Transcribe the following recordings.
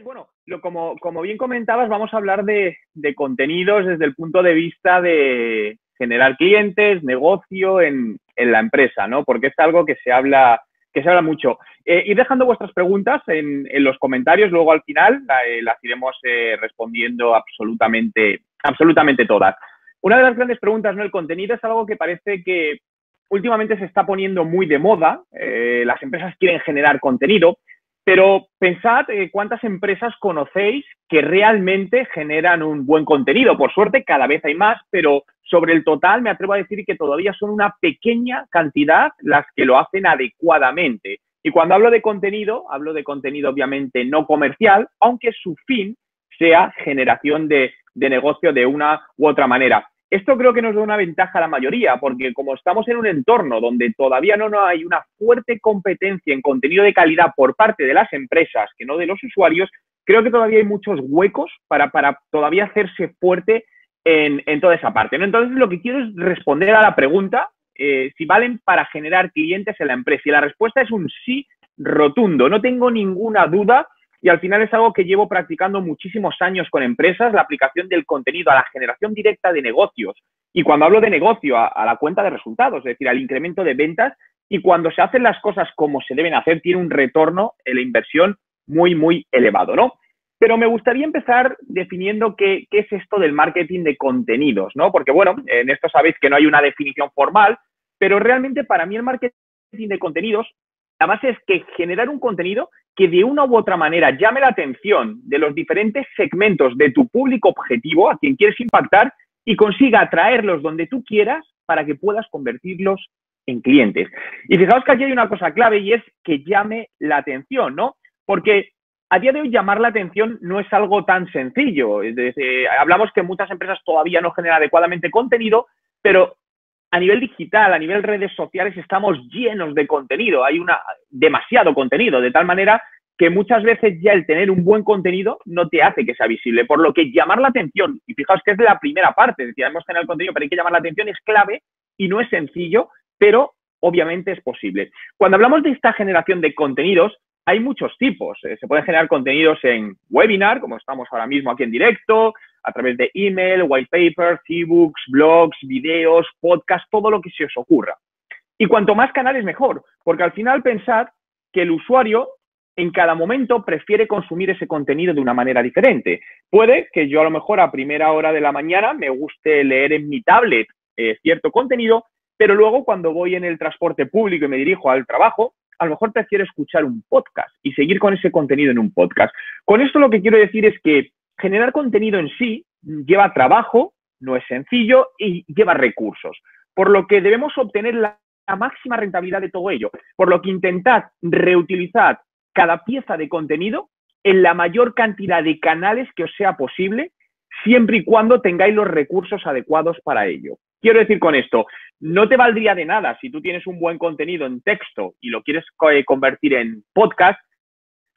bueno, como bien comentabas, vamos a hablar de contenidos desde el punto de vista de generar clientes, negocio en la empresa, ¿no? Porque es algo que se habla mucho. Ir dejando vuestras preguntas en los comentarios, luego al final las iremos respondiendo absolutamente todas. Una de las grandes preguntas, ¿no? El contenido es algo que parece que últimamente se está poniendo muy de moda. Las empresas quieren generar contenido, pero pensad cuántas empresas conocéis que realmente generan un buen contenido. Por suerte, cada vez hay más, pero sobre el total me atrevo a decir que todavía son una pequeña cantidad las que lo hacen adecuadamente. Y cuando hablo de contenido obviamente no comercial, aunque su fin sea generación de negocio de una u otra manera. Esto creo que nos da una ventaja a la mayoría, porque como estamos en un entorno donde todavía no hay una fuerte competencia en contenido de calidad por parte de las empresas, que no de los usuarios, creo que todavía hay muchos huecos para todavía hacerse fuerte en toda esa parte, ¿no? Entonces, lo que quiero es responder a la pregunta si valen para generar clientes en la empresa. Y la respuesta es un sí rotundo. No tengo ninguna duda. Y al final es algo que llevo practicando muchísimos años con empresas, la aplicación del contenido a la generación directa de negocios. Y cuando hablo de negocio, a la cuenta de resultados, es decir, al incremento de ventas. Y cuando se hacen las cosas como se deben hacer, tiene un retorno en la inversión muy elevado, ¿no? Pero me gustaría empezar definiendo qué es esto del marketing de contenidos, ¿no? Porque, bueno, en esto sabéis que no hay una definición formal, pero realmente para mí el marketing de contenidos, la base es que generar un contenido que de una u otra manera llame la atención de los diferentes segmentos de tu público objetivo, a quien quieres impactar, y consiga atraerlos donde tú quieras para que puedas convertirlos en clientes. Y fijaos que aquí hay una cosa clave y es que llame la atención, ¿no? Porque a día de hoy llamar la atención no es algo tan sencillo. Hablamos que muchas empresas todavía no generan adecuadamente contenido, pero a nivel digital, a nivel redes sociales, estamos llenos de contenido. Hay demasiado contenido, de tal manera que muchas veces ya el tener un buen contenido no te hace que sea visible. Por lo que llamar la atención, y fijaos que es la primera parte, es decir, hemos generado el contenido, pero hay que llamar la atención, es clave y no es sencillo, pero obviamente es posible. Cuando hablamos de esta generación de contenidos, hay muchos tipos. Se pueden generar contenidos en webinar, como estamos ahora mismo aquí en directo, a través de email, white papers, ebooks, blogs, videos, podcasts, todo lo que se os ocurra. Y cuanto más canales, mejor, porque al final pensad que el usuario en cada momento prefiere consumir ese contenido de una manera diferente. Puede que yo a lo mejor a primera hora de la mañana me guste leer en mi tablet cierto contenido, pero luego cuando voy en el transporte público y me dirijo al trabajo, a lo mejor prefiero escuchar un podcast y seguir con ese contenido en un podcast. Con esto lo que quiero decir es que generar contenido en sí lleva trabajo, no es sencillo y lleva recursos. Por lo que debemos obtener la máxima rentabilidad de todo ello. Por lo que intentad reutilizar cada pieza de contenido en la mayor cantidad de canales que os sea posible, siempre y cuando tengáis los recursos adecuados para ello. Quiero decir con esto, no te valdría de nada si tú tienes un buen contenido en texto y lo quieres convertir en podcast,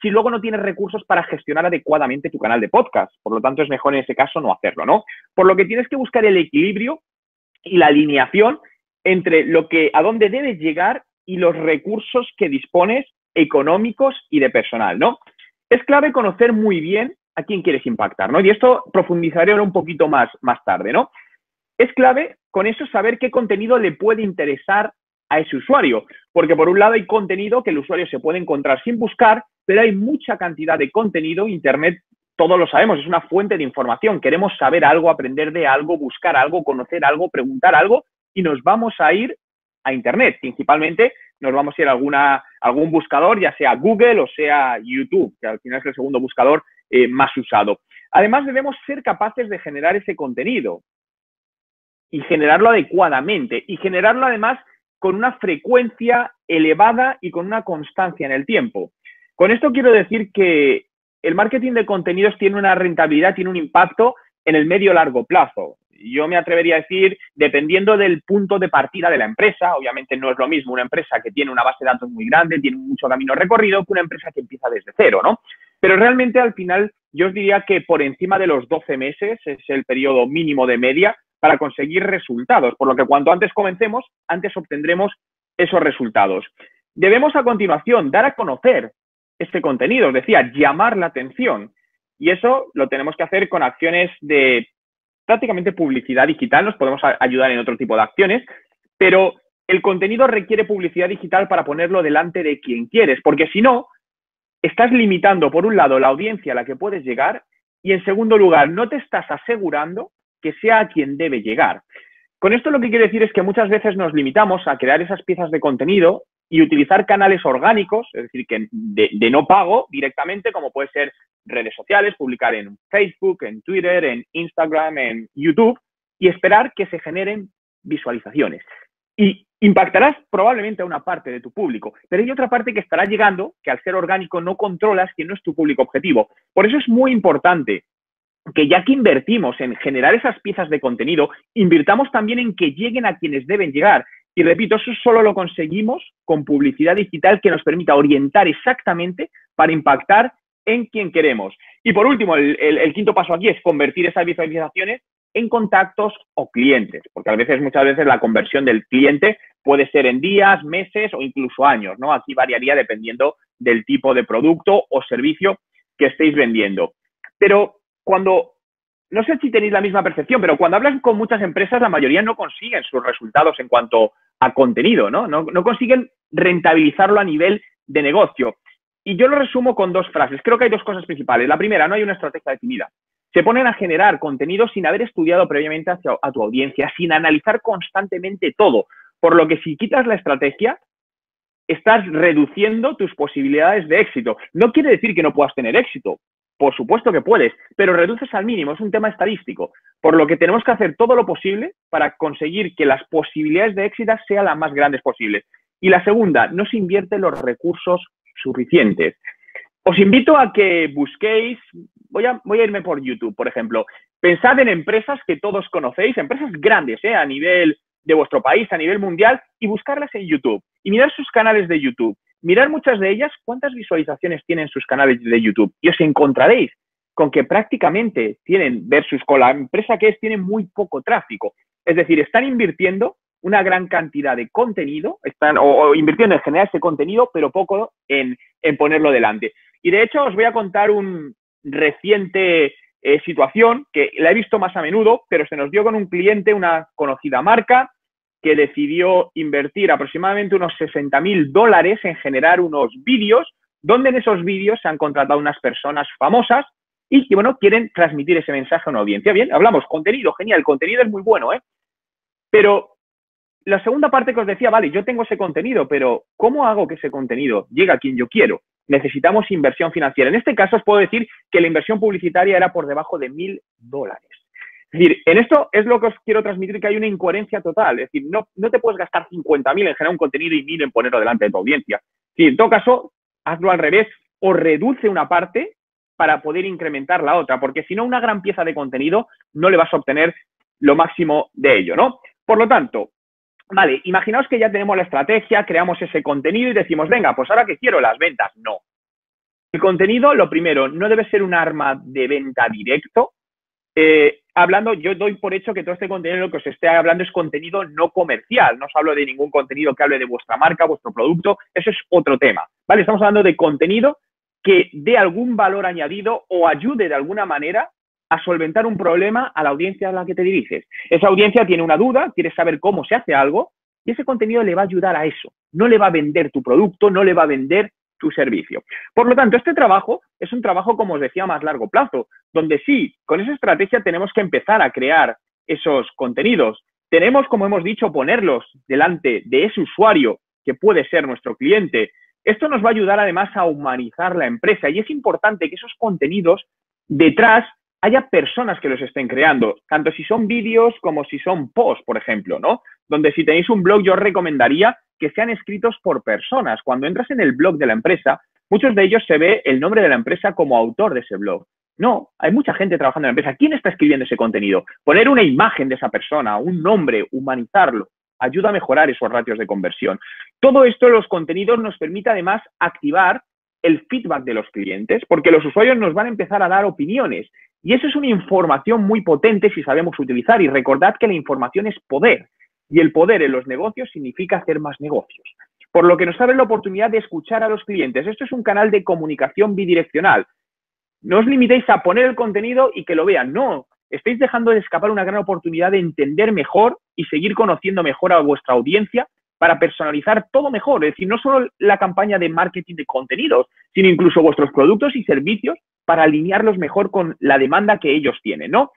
si luego no tienes recursos para gestionar adecuadamente tu canal de podcast. Por lo tanto, es mejor en ese caso no hacerlo, ¿no? Por lo que tienes que buscar el equilibrio y la alineación entre a dónde debes llegar y los recursos que dispones económicos y de personal, ¿no? Es clave conocer muy bien a quién quieres impactar, ¿no? Y esto profundizaré un poquito más tarde, ¿no? Es clave con eso saber qué contenido le puede interesar a ese usuario, porque por un lado hay contenido que el usuario se puede encontrar sin buscar, pero hay mucha cantidad de contenido. Internet, todos lo sabemos, es una fuente de información. Queremos saber algo, aprender de algo, buscar algo, conocer algo, preguntar algo, y nos vamos a ir a Internet. Principalmente nos vamos a ir a algún buscador, ya sea Google o sea YouTube, que al final es el segundo buscador más usado. Además, debemos ser capaces de generar ese contenido y generarlo adecuadamente y generarlo además con una frecuencia elevada y con una constancia en el tiempo. Con esto quiero decir que el marketing de contenidos tiene una rentabilidad, tiene un impacto en el medio-largo plazo. Yo me atrevería a decir, dependiendo del punto de partida de la empresa, obviamente no es lo mismo una empresa que tiene una base de datos muy grande, tiene mucho camino recorrido, que una empresa que empieza desde cero, ¿no? Pero realmente al final yo os diría que por encima de los 12 meses es el periodo mínimo de media para conseguir resultados, por lo que cuanto antes comencemos, antes obtendremos esos resultados. Debemos a continuación dar a conocer este contenido, os decía, llamar la atención. Y eso lo tenemos que hacer con acciones de prácticamente publicidad digital. Nos podemos ayudar en otro tipo de acciones, pero el contenido requiere publicidad digital para ponerlo delante de quien quieres, porque si no, estás limitando, por un lado, la audiencia a la que puedes llegar y, en segundo lugar, no te estás asegurando que sea a quien debe llegar. Con esto lo que quiero decir es que muchas veces nos limitamos a crear esas piezas de contenido y utilizar canales orgánicos, es decir, que de no pago directamente, como puede ser redes sociales, publicar en Facebook, en Twitter, en Instagram, en YouTube, y esperar que se generen visualizaciones. Y impactarás probablemente a una parte de tu público, pero hay otra parte que estará llegando, que al ser orgánico no controlas, que no es tu público objetivo. Por eso es muy importante que, ya que invertimos en generar esas piezas de contenido, invirtamos también en que lleguen a quienes deben llegar. Y repito, eso solo lo conseguimos con publicidad digital que nos permita orientar exactamente para impactar en quien queremos. Y por último, el quinto paso aquí es convertir esas visualizaciones en contactos o clientes, porque muchas veces la conversión del cliente puede ser en días, meses o incluso años, ¿no? Aquí variaría dependiendo del tipo de producto o servicio que estéis vendiendo. Pero no sé si tenéis la misma percepción, pero cuando hablas con muchas empresas, la mayoría no consiguen sus resultados en cuanto a contenido, ¿no? No consiguen rentabilizarlo a nivel de negocio. Y yo lo resumo con dos frases. Creo que hay dos cosas principales. La primera, no hay una estrategia definida. Se ponen a generar contenido sin haber estudiado previamente a tu audiencia, sin analizar constantemente todo. Por lo que si quitas la estrategia, estás reduciendo tus posibilidades de éxito. No quiere decir que no puedas tener éxito. Por supuesto que puedes, pero reduces al mínimo. Es un tema estadístico. Por lo que tenemos que hacer todo lo posible para conseguir que las posibilidades de éxito sean las más grandes posibles. Y la segunda, no se invierten los recursos suficientes. Os invito a que busquéis, voy a irme por YouTube, por ejemplo. Pensad en empresas que todos conocéis, empresas grandes, a nivel de vuestro país, a nivel mundial, y buscarlas en YouTube. Y mirad sus canales de YouTube. Mirad muchas de ellas, cuántas visualizaciones tienen sus canales de YouTube. Y os encontraréis con que prácticamente tienen, versus con la empresa que es, tienen muy poco tráfico. Es decir, están invirtiendo una gran cantidad de contenido, o invirtiendo en generar ese contenido, pero poco en ponerlo delante. Y de hecho os voy a contar un reciente situación que la he visto más a menudo, pero se nos dio con un cliente, una conocida marca, que decidió invertir aproximadamente unos $60.000 en generar unos vídeos, donde en esos vídeos se han contratado unas personas famosas y que, bueno, quieren transmitir ese mensaje a una audiencia. Bien, hablamos, contenido, genial, el contenido es muy bueno, pero la segunda parte que os decía, vale, yo tengo ese contenido, pero ¿cómo hago que ese contenido llegue a quien yo quiero? Necesitamos inversión financiera. En este caso os puedo decir que la inversión publicitaria era por debajo de $1.000. Es decir, en esto es lo que os quiero transmitir, que hay una incoherencia total. Es decir, no te puedes gastar 50.000 en generar un contenido y 1.000 en ponerlo delante de tu audiencia. Sí, en todo caso, hazlo al revés o reduce una parte para poder incrementar la otra, porque si no, una gran pieza de contenido no le vas a obtener lo máximo de ello, ¿no? Por lo tanto, vale, imaginaos que ya tenemos la estrategia, creamos ese contenido y decimos, venga, pues ahora que quiero las ventas. No. El contenido, lo primero, no debe ser un arma de venta directo. Yo doy por hecho que todo este contenido, lo que os esté hablando, es contenido no comercial. No os hablo de ningún contenido que hable de vuestra marca, vuestro producto. Eso es otro tema, ¿vale? Estamos hablando de contenido que dé algún valor añadido o ayude de alguna manera a solventar un problema a la audiencia a la que te diriges. Esa audiencia tiene una duda, quiere saber cómo se hace algo y ese contenido le va a ayudar a eso. No le va a vender tu producto, no le va a vender tu servicio. Por lo tanto, este trabajo es un trabajo, como os decía, a más largo plazo, donde sí, con esa estrategia tenemos que empezar a crear esos contenidos. Tenemos, como hemos dicho, ponerlos delante de ese usuario que puede ser nuestro cliente. Esto nos va a ayudar además a humanizar la empresa y es importante que esos contenidos detrás haya personas que los estén creando, tanto si son vídeos como si son posts, por ejemplo, ¿no? Donde si tenéis un blog, yo os recomendaría que sean escritos por personas. Cuando entras en el blog de la empresa, muchos de ellos se ve el nombre de la empresa como autor de ese blog. No, hay mucha gente trabajando en la empresa. ¿Quién está escribiendo ese contenido? Poner una imagen de esa persona, un nombre, humanizarlo, ayuda a mejorar esos ratios de conversión. Todo esto, los contenidos, nos permite además activar el feedback de los clientes, porque los usuarios nos van a empezar a dar opiniones. Y eso es una información muy potente si sabemos utilizar. Y recordad que la información es poder. Y el poder en los negocios significa hacer más negocios. Por lo que nos abre la oportunidad de escuchar a los clientes. Esto es un canal de comunicación bidireccional. No os limitéis a poner el contenido y que lo vean. No, estáis dejando de escapar una gran oportunidad de entender mejor y seguir conociendo mejor a vuestra audiencia para personalizar todo mejor. Es decir, no solo la campaña de marketing de contenidos, sino incluso vuestros productos y servicios para alinearlos mejor con la demanda que ellos tienen, ¿no?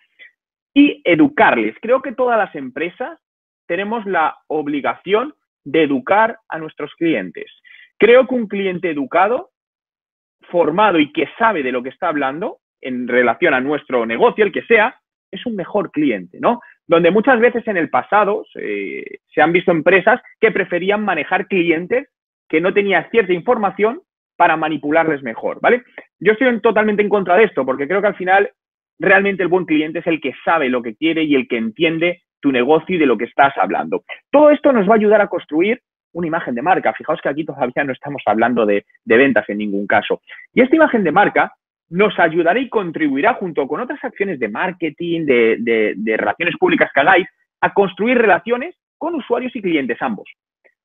Y educarles. Creo que todas las empresas tenemos la obligación de educar a nuestros clientes. Creo que un cliente educado, formado y que sabe de lo que está hablando en relación a nuestro negocio, el que sea, es un mejor cliente, ¿no? Donde muchas veces en el pasado se han visto empresas que preferían manejar clientes que no tenían cierta información para manipularles mejor, ¿vale? Yo estoy totalmente en contra de esto porque creo que al final realmente el buen cliente es el que sabe lo que quiere y el que entiende tu negocio y de lo que estás hablando. Todo esto nos va a ayudar a construir una imagen de marca. Fijaos que aquí todavía no estamos hablando de ventas en ningún caso. Y esta imagen de marca nos ayudará y contribuirá junto con otras acciones de marketing, de relaciones públicas que hagáis, a construir relaciones con usuarios y clientes ambos.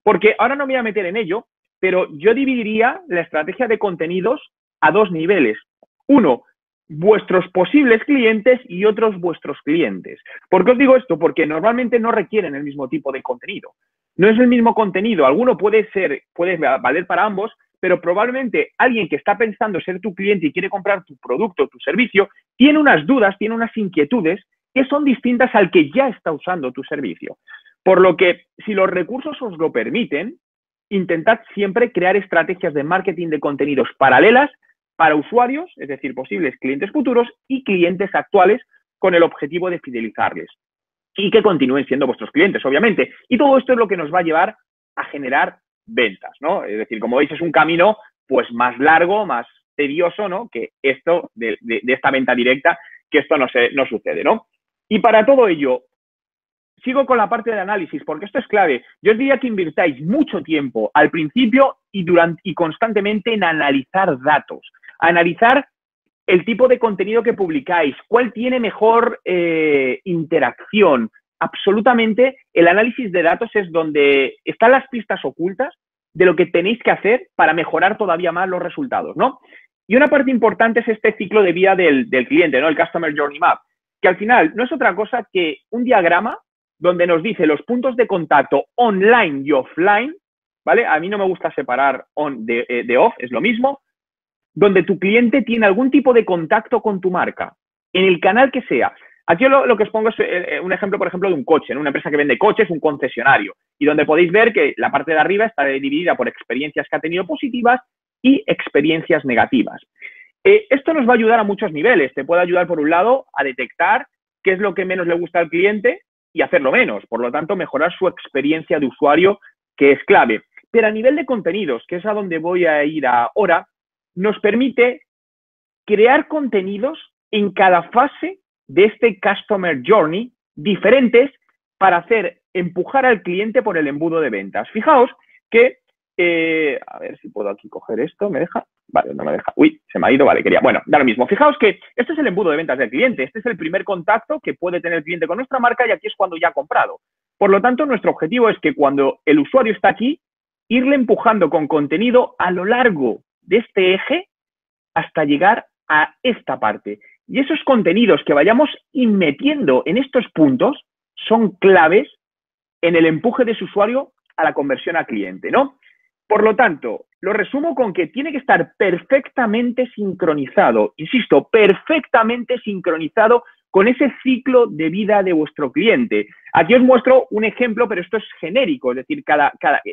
Porque ahora no me voy a meter en ello, pero yo dividiría la estrategia de contenidos a dos niveles. Uno, vuestros posibles clientes y otros vuestros clientes. ¿Por qué os digo esto? Porque normalmente no requieren el mismo tipo de contenido. No es el mismo contenido. Alguno puede valer para ambos, pero probablemente alguien que está pensando ser tu cliente y quiere comprar tu producto, tu servicio, tiene unas dudas, tiene unas inquietudes que son distintas al que ya está usando tu servicio. Por lo que, si los recursos os lo permiten, intentad siempre crear estrategias de marketing de contenidos paralelas para usuarios, es decir, posibles clientes futuros y clientes actuales con el objetivo de fidelizarles y que continúen siendo vuestros clientes, obviamente. Y todo esto es lo que nos va a llevar a generar ventas, ¿no? Es decir, como veis, es un camino pues más largo, más tedioso, ¿no? Que esto de esta venta directa, que esto no sucede, ¿no? Y para todo ello, sigo con la parte de análisis, porque esto es clave. Yo os diría que invirtáis mucho tiempo al principio y constantemente en analizar datos, analizar el tipo de contenido que publicáis, cuál tiene mejor interacción. Absolutamente, el análisis de datos es donde están las pistas ocultas de lo que tenéis que hacer para mejorar todavía más los resultados, ¿no? Y una parte importante es este ciclo de vida del cliente, ¿no? El Customer Journey Map, que al final no es otra cosa que un diagrama donde nos dice los puntos de contacto online y offline, ¿vale? A mí no me gusta separar on de off, es lo mismo, donde tu cliente tiene algún tipo de contacto con tu marca, en el canal que sea. Aquí lo que os pongo es un ejemplo, por ejemplo, de un coche, ¿no? Una empresa que vende coches, un concesionario, y donde podéis ver que la parte de arriba está dividida por experiencias que ha tenido positivas y experiencias negativas. Esto nos va a ayudar a muchos niveles. Te puede ayudar, por un lado, a detectar qué es lo que menos le gusta al cliente y hacerlo menos. Por lo tanto, mejorar su experiencia de usuario, que es clave. Pero a nivel de contenidos, que es a donde voy a ir ahora, nos permite crear contenidos en cada fase de este Customer Journey diferentes para empujar al cliente por el embudo de ventas. Fijaos que, a ver si puedo aquí coger esto, ¿me deja? Vale, no me deja. Uy, se me ha ido, vale, quería. Bueno, da lo mismo. Fijaos que este es el embudo de ventas del cliente. Este es el primer contacto que puede tener el cliente con nuestra marca y aquí es cuando ya ha comprado. Por lo tanto, nuestro objetivo es que cuando el usuario está aquí, irle empujando con contenido a lo largo de este eje hasta llegar a esta parte. Y esos contenidos que vayamos metiendo en estos puntos son claves en el empuje de su usuario a la conversión a cliente, ¿no? Por lo tanto, lo resumo con que tiene que estar perfectamente sincronizado, insisto, perfectamente sincronizado con ese ciclo de vida de vuestro cliente. Aquí os muestro un ejemplo, pero esto es genérico, es decir,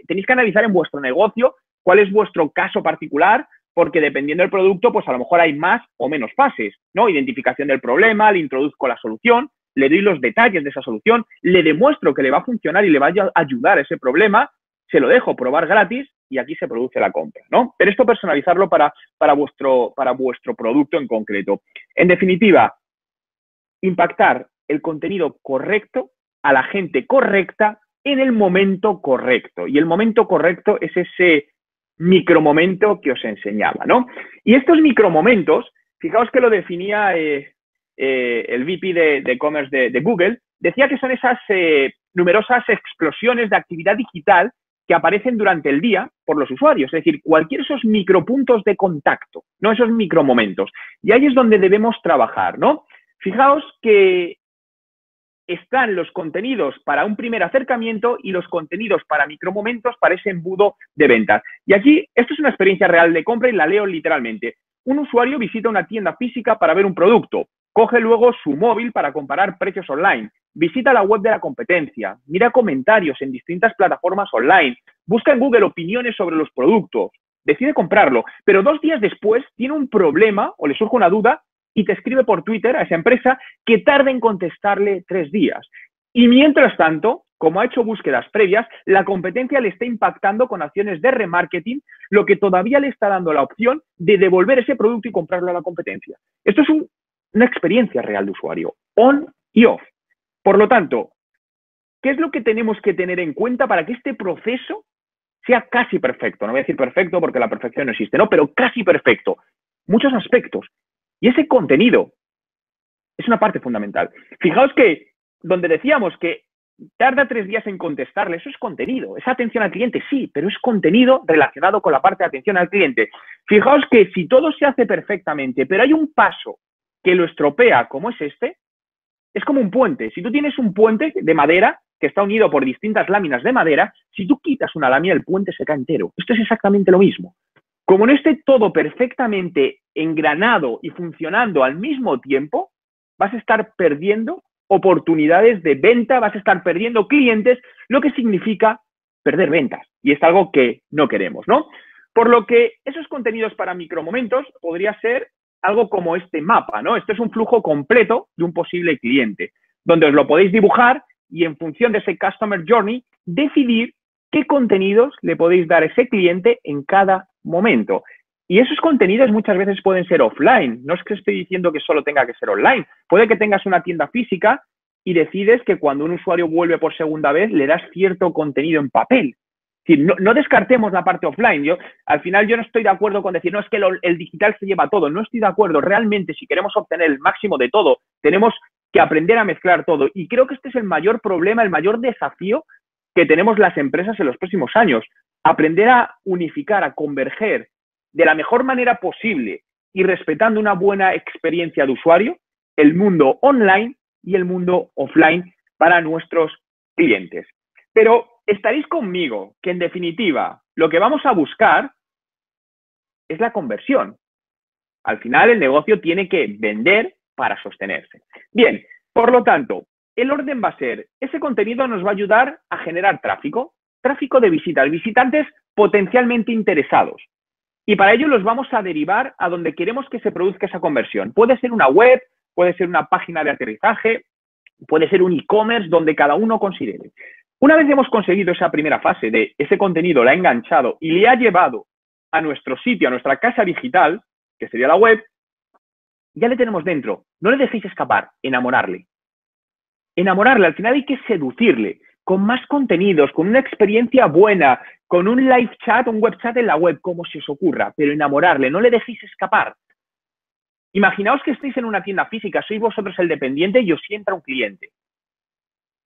tenéis que analizar en vuestro negocio cuál es vuestro caso particular, porque dependiendo del producto, pues a lo mejor hay más o menos fases, ¿no? Identificación del problema, le introduzco la solución, le doy los detalles de esa solución, le demuestro que le va a funcionar y le va a ayudar a ese problema, se lo dejo probar gratis y aquí se produce la compra, ¿no? Pero esto personalizarlo para vuestro producto en concreto. En definitiva, impactar el contenido correcto a la gente correcta en el momento correcto. Y el momento correcto es ese micromomento que os enseñaba, ¿no? Y estos micromomentos, fijaos que lo definía el VP de e-commerce de Google, decía que son esas numerosas explosiones de actividad digital que aparecen durante el día por los usuarios, es decir, cualquier esos micropuntos de contacto, no esos micromomentos. Y ahí es donde debemos trabajar, ¿no? Fijaos que están los contenidos para un primer acercamiento y los contenidos para micromomentos para ese embudo de ventas. Y aquí, esto es una experiencia real de compra y la leo literalmente. Un usuario visita una tienda física para ver un producto, coge luego su móvil para comparar precios online, visita la web de la competencia, mira comentarios en distintas plataformas online, busca en Google opiniones sobre los productos, decide comprarlo, pero 2 días después tiene un problema o le surge una duda y te escribe por Twitter a esa empresa que tarda en contestarle 3 días. Y mientras tanto, como ha hecho búsquedas previas, la competencia le está impactando con acciones de remarketing, lo que todavía le está dando la opción de devolver ese producto y comprarlo a la competencia. Esto es una experiencia real de usuario, on y off. Por lo tanto, ¿qué es lo que tenemos que tener en cuenta para que este proceso sea casi perfecto? No voy a decir perfecto porque la perfección no existe, ¿no? Pero casi perfecto. Muchos aspectos. Y ese contenido es una parte fundamental. Fijaos que donde decíamos que tarda 3 días en contestarle, eso es contenido, es atención al cliente, sí, pero es contenido relacionado con la parte de atención al cliente. Fijaos que si todo se hace perfectamente, pero hay un paso que lo estropea, como es este, es como un puente. Si tú tienes un puente de madera que está unido por distintas láminas de madera, si tú quitas una lámina, el puente se cae entero. Esto es exactamente lo mismo. Como no esté todo perfectamente engranado y funcionando al mismo tiempo, vas a estar perdiendo oportunidades de venta, vas a estar perdiendo clientes, lo que significa perder ventas. Y es algo que no queremos, ¿no? Por lo que esos contenidos para micromomentos podría ser algo como este mapa, ¿no? Esto es un flujo completo de un posible cliente, donde os lo podéis dibujar y en función de ese Customer Journey, decidir qué contenidos le podéis dar a ese cliente en cada momento. Y esos contenidos muchas veces pueden ser offline. No es que estoy diciendo que solo tenga que ser online. Puede que tengas una tienda física y decides que cuando un usuario vuelve por segunda vez le das cierto contenido en papel. Es decir, no descartemos la parte offline. Al final yo no estoy de acuerdo con decir, no, es que el digital se lleva todo. No estoy de acuerdo. Realmente, si queremos obtener el máximo de todo, tenemos que aprender a mezclar todo. Y creo que este es el mayor problema, el mayor desafío que tenemos las empresas en los próximos años. Aprender a unificar, a converger de la mejor manera posible y respetando una buena experiencia de usuario, el mundo online y el mundo offline para nuestros clientes. Pero estaréis conmigo que, en definitiva, lo que vamos a buscar es la conversión. Al final, el negocio tiene que vender para sostenerse. Bien, por lo tanto, el orden va a ser, ese contenido nos va a ayudar a generar tráfico de visitas, visitantes potencialmente interesados. Y para ello los vamos a derivar a donde queremos que se produzca esa conversión. Puede ser una web, puede ser una página de aterrizaje, puede ser un e-commerce donde cada uno considere. Una vez hemos conseguido esa primera fase de ese contenido, la ha enganchado y le ha llevado a nuestro sitio, a nuestra casa digital, que sería la web, ya le tenemos dentro. No le dejéis escapar, enamorarle. Enamorarle, al final hay que seducirle con más contenidos, con una experiencia buena, con un live chat, un web chat en la web, como se os ocurra, pero enamorarle, no le dejéis escapar. Imaginaos que estéis en una tienda física, sois vosotros el dependiente y os entra un cliente.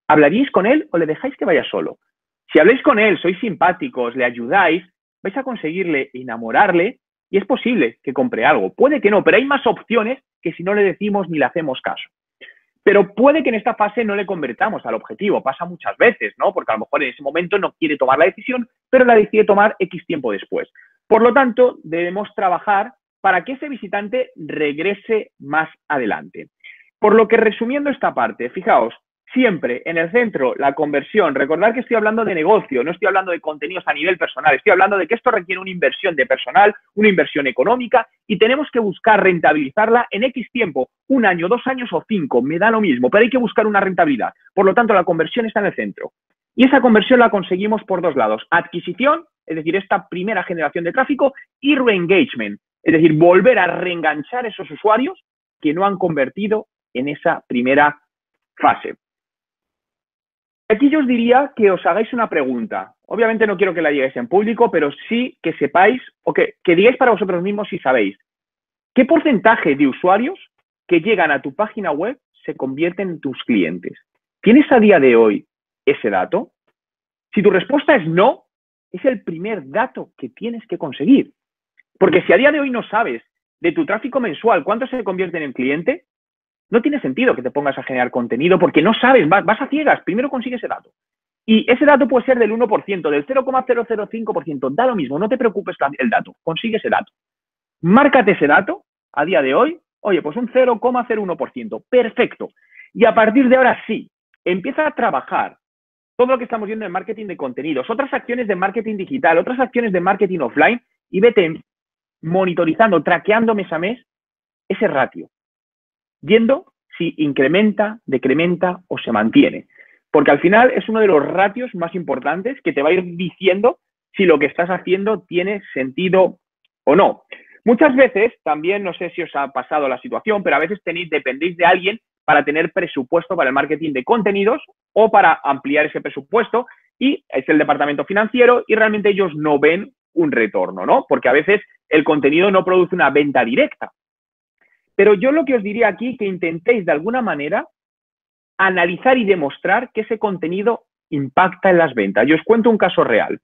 ¿Hablaríais con él o le dejáis que vaya solo? Si habláis con él, sois simpáticos, le ayudáis, vais a conseguirle enamorarle y es posible que compre algo. Puede que no, pero hay más opciones que si no le decimos ni le hacemos caso. Pero puede que en esta fase no le convertamos al objetivo. Pasa muchas veces, ¿no? Porque a lo mejor en ese momento no quiere tomar la decisión, pero la decide tomar X tiempo después. Por lo tanto, debemos trabajar para que ese visitante regrese más adelante. Por lo que, resumiendo esta parte, fijaos, siempre en el centro la conversión. Recordad que estoy hablando de negocio, no estoy hablando de contenidos a nivel personal. Estoy hablando de que esto requiere una inversión de personal, una inversión económica y tenemos que buscar rentabilizarla en X tiempo, 1 año, 2 años o 5, me da lo mismo, pero hay que buscar una rentabilidad. Por lo tanto, la conversión está en el centro. Y esa conversión la conseguimos por 2 lados. Adquisición, es decir, esta primera generación de tráfico, y reengagement, es decir, volver a reenganchar esos usuarios que no han convertido en esa primera fase. Aquí yo os diría que os hagáis una pregunta. Obviamente no quiero que la digáis en público, pero sí que sepáis, o que digáis para vosotros mismos si sabéis, ¿qué porcentaje de usuarios que llegan a tu página web se convierten en tus clientes? ¿Tienes a día de hoy ese dato? Si tu respuesta es no, es el primer dato que tienes que conseguir. Porque si a día de hoy no sabes de tu tráfico mensual cuánto se convierte en cliente, no tiene sentido que te pongas a generar contenido porque no sabes, vas a ciegas. Primero consigue ese dato. Y ese dato puede ser del 1%, del 0,005%, da lo mismo, no te preocupes el dato, consigue ese dato. Márcate ese dato a día de hoy, oye, pues un 0,01%, perfecto. Y a partir de ahora sí, empieza a trabajar todo lo que estamos viendo en marketing de contenidos, otras acciones de marketing digital, otras acciones de marketing offline y vete monitorizando, traqueando mes a mes ese ratio, viendo si incrementa, decrementa o se mantiene. Porque al final es uno de los ratios más importantes que te va a ir diciendo si lo que estás haciendo tiene sentido o no. Muchas veces, también no sé si os ha pasado la situación, pero a veces dependéis de alguien para tener presupuesto para el marketing de contenidos o para ampliar ese presupuesto y es el departamento financiero y realmente ellos no ven un retorno, ¿no? Porque a veces el contenido no produce una venta directa. Pero yo lo que os diría aquí que intentéis de alguna manera analizar y demostrar que ese contenido impacta en las ventas. Yo os cuento un caso real.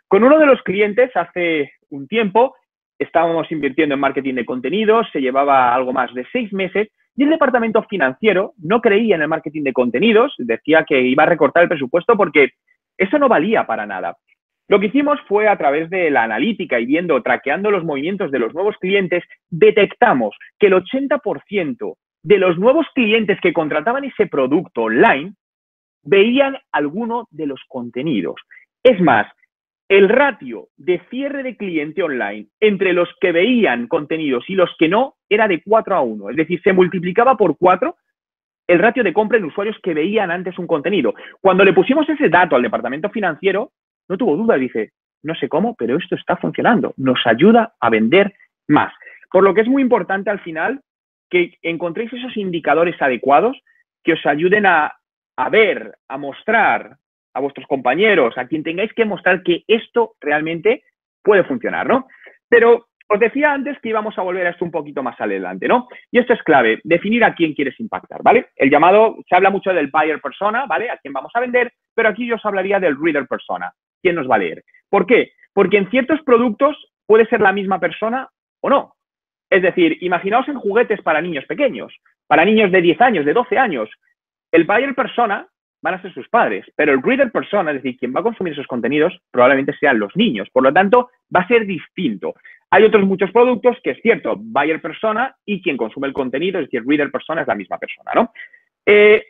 Con uno de los clientes hace un tiempo estábamos invirtiendo en marketing de contenidos, se llevaba algo más de 6 meses y el departamento financiero no creía en el marketing de contenidos, decía que iba a recortar el presupuesto porque eso no valía para nada. Lo que hicimos fue a través de la analítica y traqueando los movimientos de los nuevos clientes, detectamos que el 80% de los nuevos clientes que contrataban ese producto online veían alguno de los contenidos. Es más, el ratio de cierre de cliente online entre los que veían contenidos y los que no era de 4:1. Es decir, se multiplicaba por 4 el ratio de compra en usuarios que veían antes un contenido. Cuando le pusimos ese dato al departamento financiero, no tuvo duda, dice, no sé cómo, pero esto está funcionando, nos ayuda a vender más. Por lo que es muy importante al final que encontréis esos indicadores adecuados que os ayuden a ver, a mostrar a vuestros compañeros, a quien tengáis que mostrar que esto realmente puede funcionar, ¿no? Pero os decía antes que íbamos a volver a esto un poquito más adelante, ¿no? Y esto es clave, definir a quién quieres impactar, ¿vale? El llamado, se habla mucho del buyer persona, ¿vale? A quién vamos a vender, pero aquí yo os hablaría del reader persona, quién nos va a leer. ¿Por qué? Porque en ciertos productos puede ser la misma persona o no. Es decir, imaginaos en juguetes para niños pequeños, para niños de 10 años, de 12 años. El buyer persona van a ser sus padres, pero el reader persona, es decir, quien va a consumir esos contenidos, probablemente sean los niños. Por lo tanto, va a ser distinto. Hay otros muchos productos que es cierto, buyer persona y quien consume el contenido, es decir, reader persona es la misma persona, ¿no?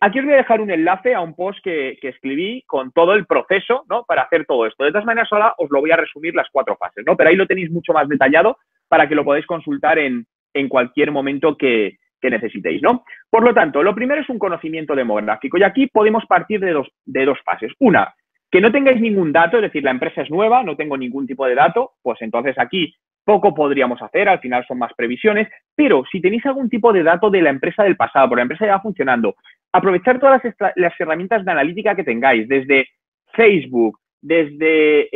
Aquí os voy a dejar un enlace a un post que escribí con todo el proceso, ¿no? Para hacer todo esto. De todas maneras, ahora os lo voy a resumir las 4 fases, ¿no? Pero ahí lo tenéis mucho más detallado para que lo podáis consultar en cualquier momento que necesitéis, ¿no? Por lo tanto, lo primero es un conocimiento demográfico y aquí podemos partir de dos fases. Una, que no tengáis ningún dato, es decir, la empresa es nueva, no tengo ningún tipo de dato, pues entonces aquí poco podríamos hacer, al final son más previsiones, pero si tenéis algún tipo de dato de la empresa del pasado, porque la empresa ya va funcionando, aprovechar todas las herramientas de analítica que tengáis, desde Facebook, desde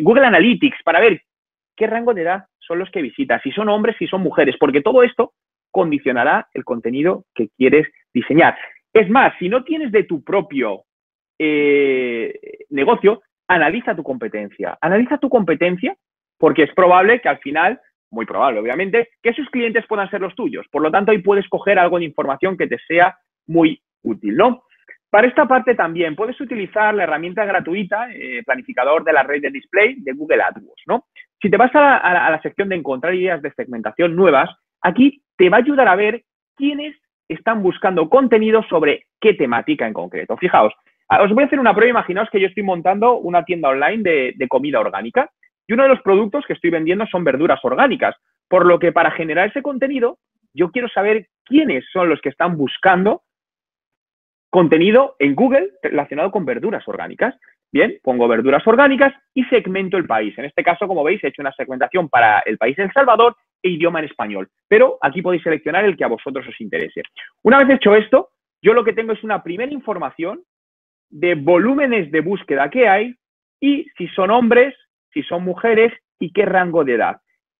Google Analytics, para ver qué rango de edad son los que visitas, si son hombres, si son mujeres, porque todo esto condicionará el contenido que quieres diseñar. Es más, si no tienes de tu propio negocio, analiza tu competencia. Analiza tu competencia porque es probable que al final, muy probable obviamente, que esos clientes puedan ser los tuyos. Por lo tanto, ahí puedes coger algo de información que te sea muy útil, ¿no? Para esta parte también puedes utilizar la herramienta gratuita, planificador de la red de display de Google AdWords, ¿no? Si te vas a la sección de encontrar ideas de segmentación nuevas, aquí te va a ayudar a ver quiénes están buscando contenido sobre qué temática en concreto. Fijaos, os voy a hacer una prueba. Imaginaos que yo estoy montando una tienda online de comida orgánica y uno de los productos que estoy vendiendo son verduras orgánicas, por lo que para generar ese contenido yo quiero saber quiénes son los que están buscando contenido en Google relacionado con verduras orgánicas. Bien, pongo verduras orgánicas y segmento el país. En este caso, como veis, he hecho una segmentación para el país de El Salvador e idioma en español. Pero aquí podéis seleccionar el que a vosotros os interese. Una vez hecho esto, yo lo que tengo es una primera información de volúmenes de búsqueda que hay y si son hombres, si son mujeres y qué rango de edad.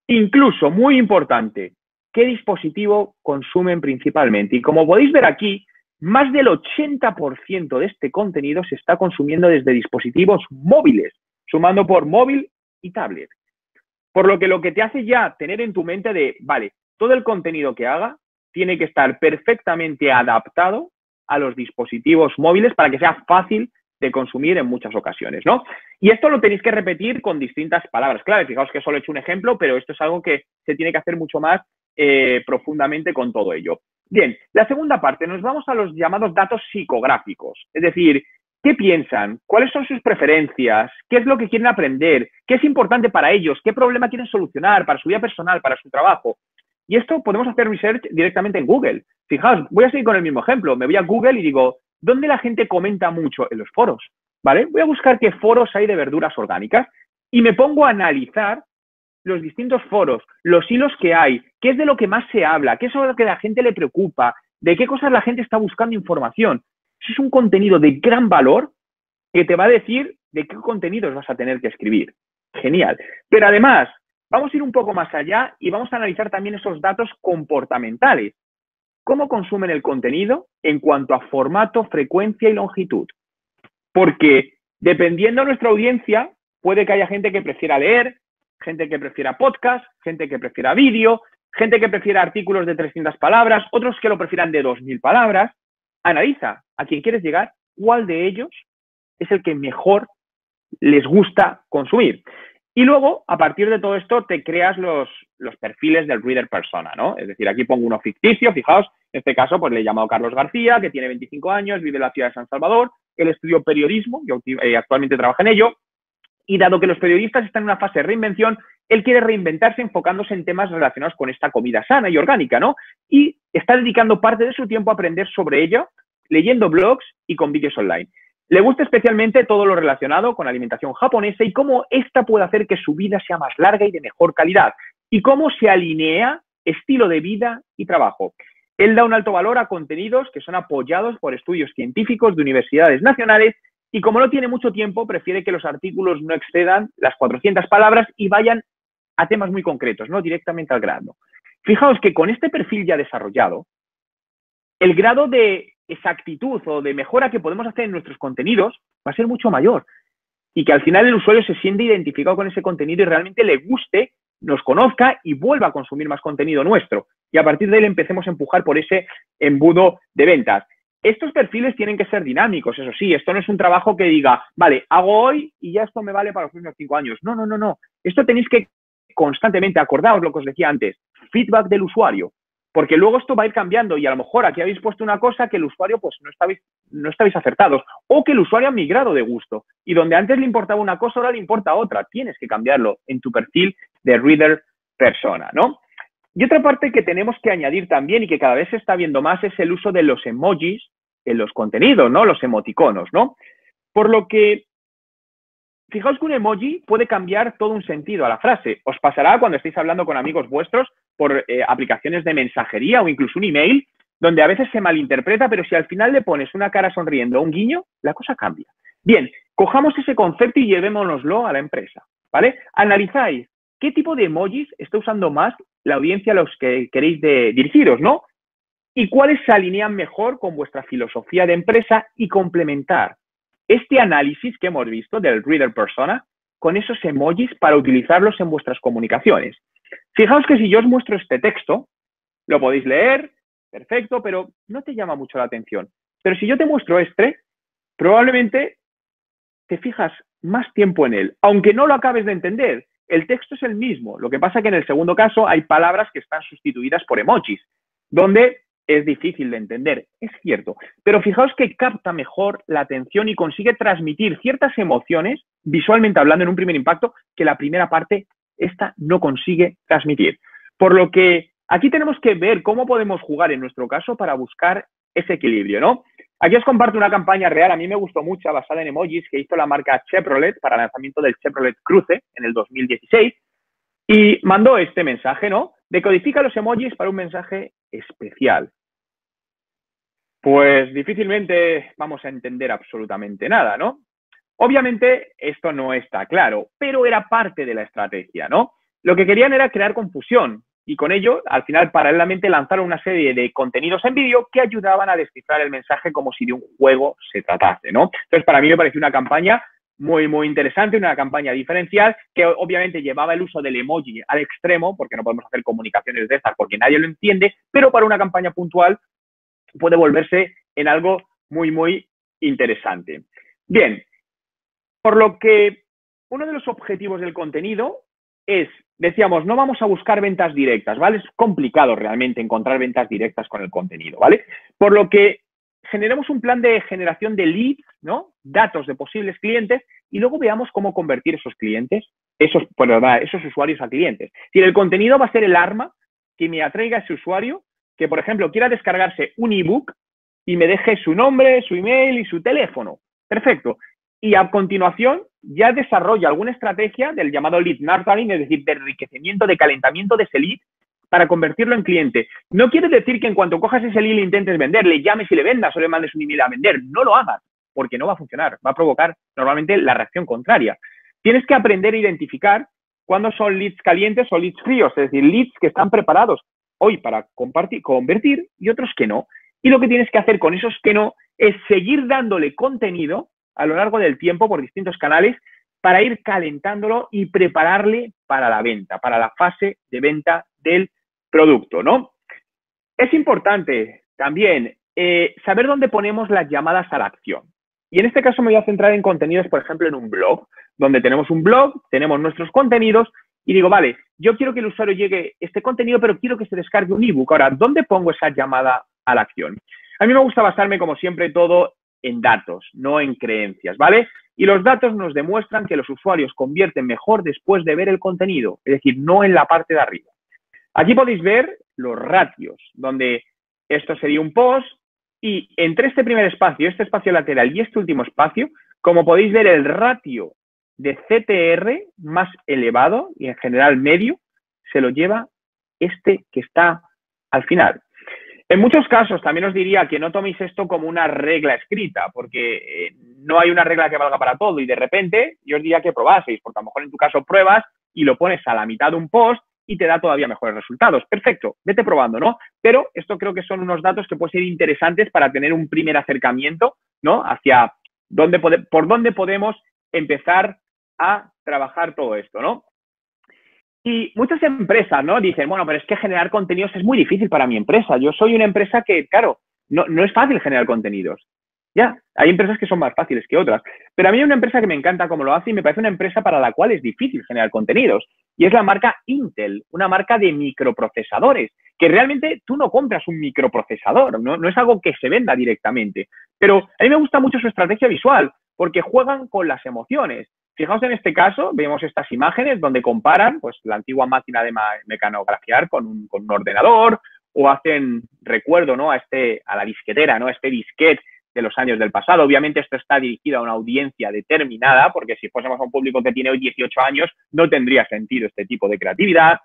Incluso, muy importante, qué dispositivo consumen principalmente. Y como podéis ver aquí, más del 80% de este contenido se está consumiendo desde dispositivos móviles, sumando por móvil y tablet. Por lo que te hace ya tener en tu mente de, vale, todo el contenido que haga tiene que estar perfectamente adaptado a los dispositivos móviles para que sea fácil de consumir en muchas ocasiones, ¿no? Y esto lo tenéis que repetir con distintas palabras clave. Fijaos que solo he hecho un ejemplo, pero esto es algo que se tiene que hacer mucho más profundamente con todo ello. Bien, la segunda parte, nos vamos a los llamados datos psicográficos, es decir, ¿qué piensan? ¿Cuáles son sus preferencias? ¿Qué es lo que quieren aprender? ¿Qué es importante para ellos? ¿Qué problema quieren solucionar para su vida personal, para su trabajo? Y esto podemos hacer research directamente en Google. Fijaos, voy a seguir con el mismo ejemplo. Me voy a Google y digo, ¿dónde la gente comenta mucho? En los foros, ¿vale? Voy a buscar qué foros hay de verduras orgánicas y me pongo a analizar los distintos foros, los hilos que hay, qué es de lo que más se habla, qué es lo que a la gente le preocupa, de qué cosas la gente está buscando información. Eso es un contenido de gran valor que te va a decir de qué contenidos vas a tener que escribir. Genial. Pero además, vamos a ir un poco más allá y vamos a analizar también esos datos comportamentales. ¿Cómo consumen el contenido en cuanto a formato, frecuencia y longitud? Porque dependiendo de nuestra audiencia, puede que haya gente que prefiera leer, gente que prefiera podcast, gente que prefiera vídeo, gente que prefiera artículos de 300 palabras, otros que lo prefieran de 2000 palabras. Analiza a quién quieres llegar, cuál de ellos es el que mejor les gusta consumir. Y luego, a partir de todo esto, te creas los perfiles del reader persona, ¿no? Es decir, aquí pongo uno ficticio, fijaos, en este caso, pues le he llamado Carlos García, que tiene 25 años, vive en la ciudad de San Salvador, él estudió periodismo, yo actualmente trabaja en ello, y dado que los periodistas están en una fase de reinvención, él quiere reinventarse enfocándose en temas relacionados con esta comida sana y orgánica, ¿no? Y está dedicando parte de su tiempo a aprender sobre ello, leyendo blogs y con vídeos online. Le gusta especialmente todo lo relacionado con alimentación japonesa y cómo esta puede hacer que su vida sea más larga y de mejor calidad, y cómo se alinea estilo de vida y trabajo. Él da un alto valor a contenidos que son apoyados por estudios científicos de universidades nacionales y como no tiene mucho tiempo, prefiere que los artículos no excedan las 400 palabras y vayan a temas muy concretos, no directamente al grano. Fijaos que con este perfil ya desarrollado, el grado de exactitud o de mejora que podemos hacer en nuestros contenidos va a ser mucho mayor y que al final el usuario se siente identificado con ese contenido y realmente le guste, nos conozca y vuelva a consumir más contenido nuestro. Y a partir de ahí empecemos a empujar por ese embudo de ventas. Estos perfiles tienen que ser dinámicos, eso sí, esto no es un trabajo que diga, vale, hago hoy y ya esto me vale para los próximos 5 años. No, no, no, no. Esto tenéis que constantemente, acordaos lo que os decía antes, feedback del usuario, porque luego esto va a ir cambiando y a lo mejor aquí habéis puesto una cosa que el usuario pues no estabais acertados o que el usuario ha migrado de gusto y donde antes le importaba una cosa ahora le importa otra. Tienes que cambiarlo en tu perfil de reader persona, ¿no? Y otra parte que tenemos que añadir también y que cada vez se está viendo más es el uso de los emojis en los contenidos, ¿no? Los emoticonos, ¿no? Por lo que, fijaos que un emoji puede cambiar todo un sentido a la frase. Os pasará cuando estéis hablando con amigos vuestros por aplicaciones de mensajería o incluso un email, donde a veces se malinterpreta, pero si al final le pones una cara sonriendo o un guiño, la cosa cambia. Bien, cojamos ese concepto y llevémonoslo a la empresa, ¿vale? Analizáis qué tipo de emojis está usando más la audiencia a los que queréis dirigiros, ¿no? Y cuáles se alinean mejor con vuestra filosofía de empresa y complementar este análisis que hemos visto del reader persona con esos emojis para utilizarlos en vuestras comunicaciones. Fijaos que si yo os muestro este texto, lo podéis leer, perfecto, pero no te llama mucho la atención. Pero si yo te muestro este, probablemente te fijas más tiempo en él, aunque no lo acabes de entender. El texto es el mismo, lo que pasa que en el segundo caso hay palabras que están sustituidas por emojis, donde es difícil de entender, es cierto, pero fijaos que capta mejor la atención y consigue transmitir ciertas emociones, visualmente hablando en un primer impacto, que la primera parte, esta no consigue transmitir. Por lo que aquí tenemos que ver cómo podemos jugar en nuestro caso para buscar ese equilibrio, ¿no? Aquí os comparto una campaña real, a mí me gustó mucho, basada en emojis, que hizo la marca Chevrolet para el lanzamiento del Chevrolet Cruze en el 2016 y mandó este mensaje, ¿no? Decodifica los emojis para un mensaje especial. Pues difícilmente vamos a entender absolutamente nada, ¿no? Obviamente esto no está claro, pero era parte de la estrategia, ¿no? Lo que querían era crear confusión y con ello, al final, paralelamente lanzaron una serie de contenidos en vídeo que ayudaban a descifrar el mensaje como si de un juego se tratase, ¿no? Entonces, para mí me pareció una campaña muy, muy interesante, una campaña diferencial que obviamente llevaba el uso del emoji al extremo, porque no podemos hacer comunicaciones de estas porque nadie lo entiende, pero para una campaña puntual puede volverse en algo muy, muy interesante. Bien, por lo que uno de los objetivos del contenido es, decíamos, no vamos a buscar ventas directas, ¿vale? Es complicado realmente encontrar ventas directas con el contenido, ¿vale? Por lo que generemos un plan de generación de leads, ¿no? Datos de posibles clientes y luego veamos cómo convertir esos clientes, esos usuarios a clientes. Si el contenido va a ser el arma que me atraiga a ese usuario, que por ejemplo quiera descargarse un ebook y me deje su nombre, su email y su teléfono. Perfecto. Y a continuación ya desarrolla alguna estrategia del llamado lead nurturing, es decir, de enriquecimiento, de calentamiento de ese lead para convertirlo en cliente. No quiere decir que en cuanto cojas ese lead le intentes vender, le llames y le vendas o le mandes un email a vender. No lo hagas, porque no va a funcionar. Va a provocar normalmente la reacción contraria. Tienes que aprender a identificar cuándo son leads calientes o leads fríos, es decir, leads que están preparados hoy para convertir y otros que no. Y lo que tienes que hacer con esos que no es seguir dándole contenido a lo largo del tiempo por distintos canales para ir calentándolo y prepararle para la venta, para la fase de venta del producto, ¿no? Es importante también saber dónde ponemos las llamadas a la acción. Y en este caso me voy a centrar en contenidos, por ejemplo, en un blog, donde tenemos un blog, tenemos nuestros contenidos y digo, vale, yo quiero que el usuario llegue a este contenido, pero quiero que se descargue un ebook. Ahora, ¿dónde pongo esa llamada a la acción? A mí me gusta basarme, como siempre, todo en datos, no en creencias, ¿vale? Y los datos nos demuestran que los usuarios convierten mejor después de ver el contenido, es decir, no en la parte de arriba. Aquí podéis ver los ratios, donde esto sería un post y entre este primer espacio, este espacio lateral y este último espacio, como podéis ver, el ratio de CTR más elevado y en general medio se lo lleva este que está al final. En muchos casos también os diría que no toméis esto como una regla escrita, porque no hay una regla que valga para todo y de repente yo os diría que probaseis, porque a lo mejor en tu caso pruebas y lo pones a la mitad de un post y te da todavía mejores resultados. Perfecto, vete probando, ¿no? Pero esto creo que son unos datos que pueden ser interesantes para tener un primer acercamiento, ¿no? Hacia por dónde podemos empezar a trabajar todo esto, ¿no? Y muchas empresas, ¿no? Dicen, bueno, pero es que generar contenidos es muy difícil para mi empresa. Yo soy una empresa que, claro, no es fácil generar contenidos. Ya, hay empresas que son más fáciles que otras. Pero a mí hay una empresa que me encanta cómo lo hace y me parece una empresa para la cual es difícil generar contenidos. Y es la marca Intel, una marca de microprocesadores, que realmente tú no compras un microprocesador, no es algo que se venda directamente. Pero a mí me gusta mucho su estrategia visual, porque juegan con las emociones. Fijaos en este caso, vemos estas imágenes donde comparan pues, la antigua máquina de mecanografiar con un ordenador o hacen recuerdo, ¿no? a la disquetera, ¿no? a este disquete de los años del pasado. Obviamente esto está dirigido a una audiencia determinada, porque si fuésemos a un público que tiene hoy 18 años, no tendría sentido este tipo de creatividad.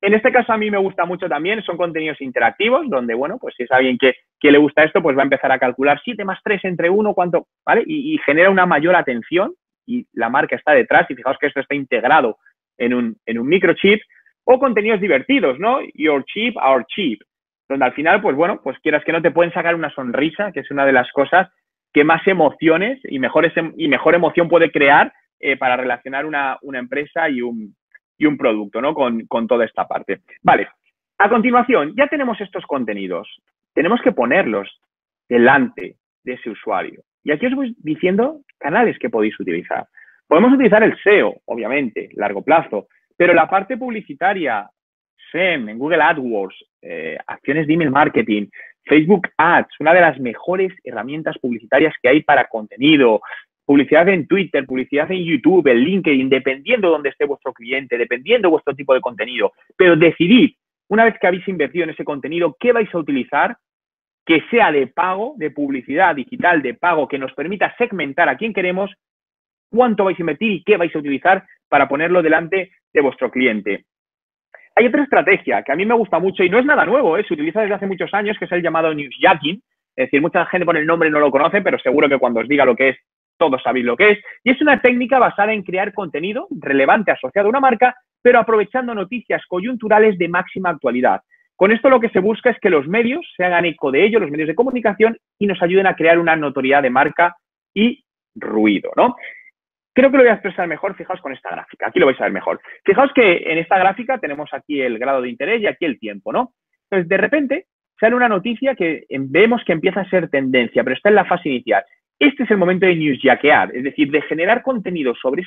En este caso a mí me gusta mucho también, son contenidos interactivos, donde, bueno, pues si es alguien que le gusta esto, pues va a empezar a calcular 7 más 3 entre 1, cuánto, ¿vale? Y genera una mayor atención y la marca está detrás y fijaos que esto está integrado en un microchip, o contenidos divertidos, ¿no? Your chip, our chip, donde al final, pues bueno, pues quieras que no te pueden sacar una sonrisa, que es una de las cosas que más emociones y mejor emoción puede crear para relacionar una empresa y un producto, ¿no? Con toda esta parte. Vale, a continuación, ya tenemos estos contenidos. Tenemos que ponerlos delante de ese usuario. Y aquí os voy diciendo canales que podéis utilizar. Podemos utilizar el SEO, obviamente, largo plazo, pero la parte publicitaria, SEM, en Google AdWords, acciones de email marketing, Facebook Ads, una de las mejores herramientas publicitarias que hay para contenido, publicidad en Twitter, publicidad en YouTube, en LinkedIn, dependiendo de dónde esté vuestro cliente, dependiendo de vuestro tipo de contenido. Pero decidid, una vez que habéis invertido en ese contenido, qué vais a utilizar, que sea de pago, de publicidad digital de pago, que nos permita segmentar a quién queremos, cuánto vais a invertir y qué vais a utilizar para ponerlo delante de vuestro cliente. Hay otra estrategia que a mí me gusta mucho y no es nada nuevo, se utiliza desde hace muchos años, que es el llamado newsjacking. Es decir, mucha gente por el nombre no lo conoce, pero seguro que cuando os diga lo que es, todos sabéis lo que es. Y es una técnica basada en crear contenido relevante asociado a una marca pero aprovechando noticias coyunturales de máxima actualidad. Con esto lo que se busca es que los medios se hagan eco de ello, los medios de comunicación, y nos ayuden a crear una notoriedad de marca y ruido, ¿no? Creo que lo voy a expresar mejor, fijaos con esta gráfica, aquí lo vais a ver mejor. Fijaos que en esta gráfica tenemos aquí el grado de interés y aquí el tiempo, ¿no? Entonces, de repente, sale una noticia que vemos que empieza a ser tendencia, pero está en la fase inicial. Este es el momento de newsjackear, es decir, de generar contenido sobre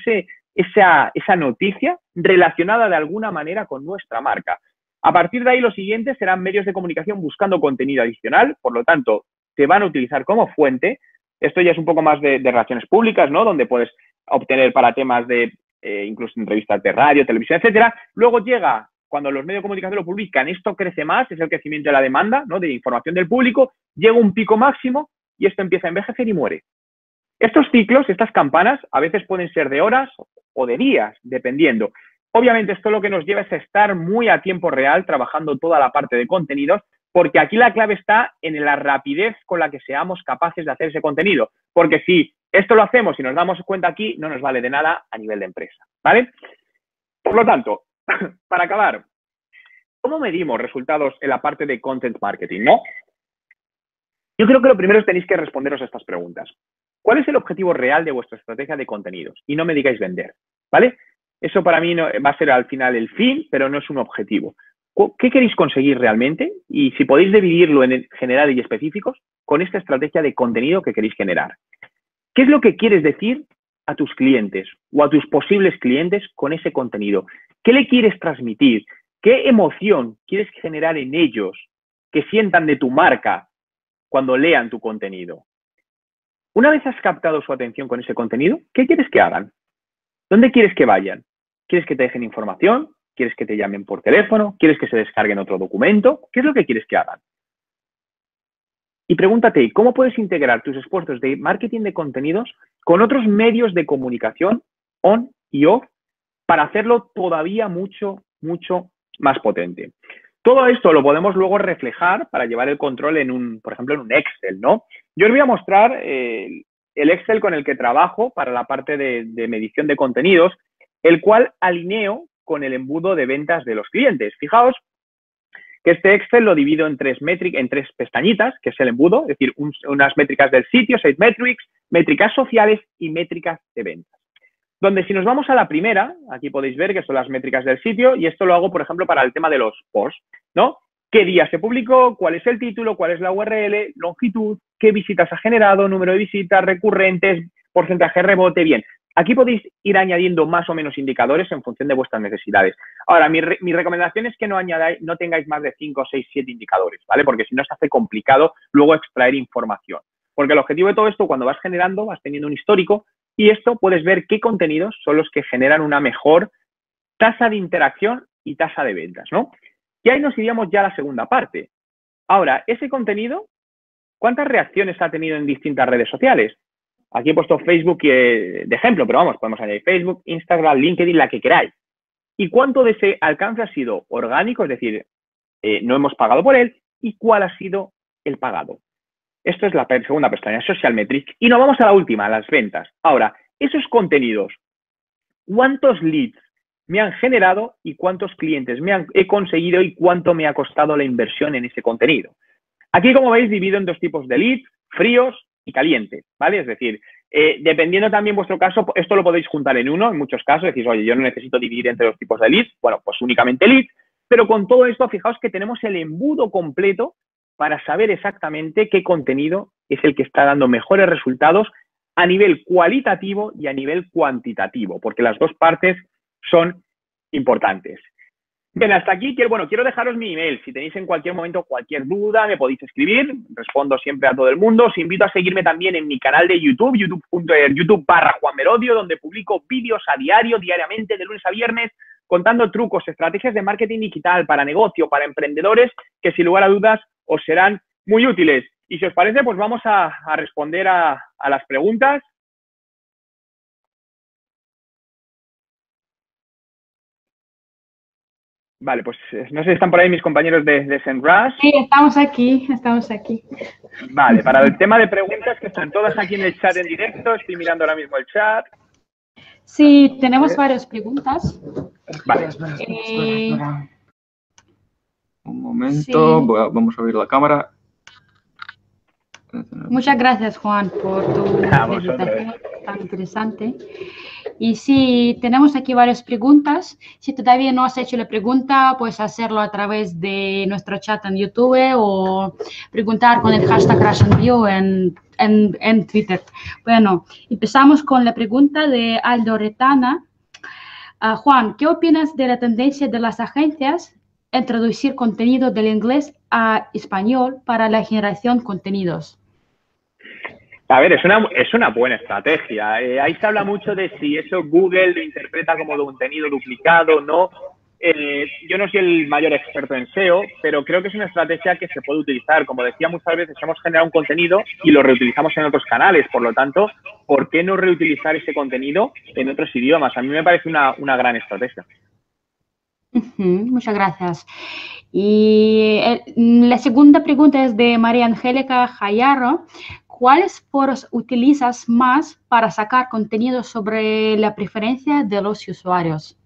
esa noticia relacionada de alguna manera con nuestra marca. A partir de ahí, los siguientes serán medios de comunicación buscando contenido adicional, por lo tanto, se van a utilizar como fuente. Esto ya es un poco más de relaciones públicas, ¿no? Donde puedes obtener para temas de incluso entrevistas de radio, televisión, etcétera. Luego llega, cuando los medios de comunicación lo publican, esto crece más, es el crecimiento de la demanda, ¿no? De información del público, llega un pico máximo y esto empieza a envejecer y muere. Estos ciclos, estas campanas, a veces pueden ser de horas o de días, dependiendo. Obviamente esto lo que nos lleva es a estar muy a tiempo real trabajando toda la parte de contenidos, porque aquí la clave está en la rapidez con la que seamos capaces de hacer ese contenido. Porque si esto lo hacemos y nos damos cuenta aquí, no nos vale de nada a nivel de empresa, ¿vale? Por lo tanto, para acabar, ¿cómo medimos resultados en la parte de content marketing, no? Yo creo que lo primero es tenéis que responderos a estas preguntas. ¿Cuál es el objetivo real de vuestra estrategia de contenidos? Y no me digáis vender, ¿vale? Eso para mí no, va a ser al final el fin, pero no es un objetivo. ¿Qué queréis conseguir realmente? Y si podéis dividirlo en general y específicos, con esta estrategia de contenido que queréis generar. ¿Qué es lo que quieres decir a tus clientes o a tus posibles clientes con ese contenido? ¿Qué le quieres transmitir? ¿Qué emoción quieres generar en ellos que sientan de tu marca cuando lean tu contenido? Una vez has captado su atención con ese contenido, ¿qué quieres que hagan? ¿Dónde quieres que vayan? ¿Quieres que te dejen información? ¿Quieres que te llamen por teléfono? ¿Quieres que se descarguen otro documento? ¿Qué es lo que quieres que hagan? Y pregúntate, ¿cómo puedes integrar tus esfuerzos de marketing de contenidos con otros medios de comunicación on y off para hacerlo todavía mucho, mucho más potente? Todo esto lo podemos luego reflejar para llevar el control en por ejemplo, en un Excel, ¿no? Yo os voy a mostrar el Excel con el que trabajo para la parte de medición de contenidos, el cual alineo con el embudo de ventas de los clientes. Fijaos que este Excel lo divido en tres pestañitas, que es el embudo, es decir, unas métricas del sitio, Site Metrics, métricas sociales y métricas de ventas. Donde si nos vamos a la primera, aquí podéis ver que son las métricas del sitio, y esto lo hago, por ejemplo, para el tema de los posts, ¿no? ¿Qué día se publicó? ¿Cuál es el título? ¿Cuál es la URL? Longitud, ¿qué visitas ha generado? Número de visitas, recurrentes, porcentaje de rebote, bien. Aquí podéis ir añadiendo más o menos indicadores en función de vuestras necesidades. Ahora, mi recomendación es que no tengáis más de 5, 6, 7 indicadores, ¿vale? Porque si no se hace complicado luego extraer información. Porque el objetivo de todo esto, cuando vas generando, vas teniendo un histórico y esto puedes ver qué contenidos son los que generan una mejor tasa de interacción y tasa de ventas, ¿no? Y ahí nos iríamos ya a la segunda parte. Ahora, ese contenido, ¿cuántas reacciones ha tenido en distintas redes sociales? Aquí he puesto Facebook de ejemplo, pero vamos, podemos añadir Facebook, Instagram, LinkedIn, la que queráis. ¿Y cuánto de ese alcance ha sido orgánico? Es decir, no hemos pagado por él. ¿Y cuál ha sido el pagado? Esto es la segunda pestaña, Social Metrics. Y nos vamos a la última, a las ventas. Ahora, esos contenidos, ¿cuántos leads me han generado y cuántos clientes he conseguido y cuánto me ha costado la inversión en ese contenido? Aquí, como veis, divido en dos tipos de leads, fríos y calientes, ¿vale? Es decir, dependiendo también vuestro caso, esto lo podéis juntar en uno, en muchos casos, decís, oye, yo no necesito dividir entre los tipos de leads, bueno, pues únicamente leads, pero con todo esto, fijaos que tenemos el embudo completo para saber exactamente qué contenido es el que está dando mejores resultados a nivel cualitativo y a nivel cuantitativo, porque las dos partes son importantes. Bien, hasta aquí quiero dejaros mi email. Si tenéis en cualquier momento cualquier duda, me podéis escribir. Respondo siempre a todo el mundo. Os invito a seguirme también en mi canal de YouTube, YouTube.com/Juan Merodio, donde publico vídeos diariamente, de lunes a viernes, contando trucos, estrategias de marketing digital para negocio, para emprendedores, que sin lugar a dudas os serán muy útiles. Y si os parece, pues vamos a responder a las preguntas. Vale, pues no sé si están por ahí mis compañeros de SEMrush. Sí, estamos aquí, estamos aquí. Vale, para el tema de preguntas, que están todas aquí en el chat en directo, estoy mirando ahora mismo el chat. Sí, tenemos varias preguntas. Vale. Espera. Un momento, Sí. vamos a abrir la cámara. Muchas gracias, Juan, por tu A vosotros. presentación tan interesante. Y sí, tenemos aquí varias preguntas. Si todavía no has hecho la pregunta, puedes hacerlo a través de nuestro chat en YouTube o preguntar con el hashtag RussianView en Twitter. Bueno, empezamos con la pregunta de Aldo Retana. Juan, ¿qué opinas de la tendencia de las agencias en traducir contenido del inglés a español para la generación de contenidos? A ver, es una buena estrategia. Ahí se habla mucho de si eso Google lo interpreta como contenido duplicado o no. Yo no soy el mayor experto en SEO, pero creo que es una estrategia que se puede utilizar. Como decía, muchas veces hemos generado un contenido y lo reutilizamos en otros canales. Por lo tanto, ¿por qué no reutilizar ese contenido en otros idiomas? A mí me parece una gran estrategia. Muchas gracias. Y la segunda pregunta es de María Angélica Jayarro. ¿Cuáles foros utilizas más para sacar contenido sobre la preferencia de los usuarios?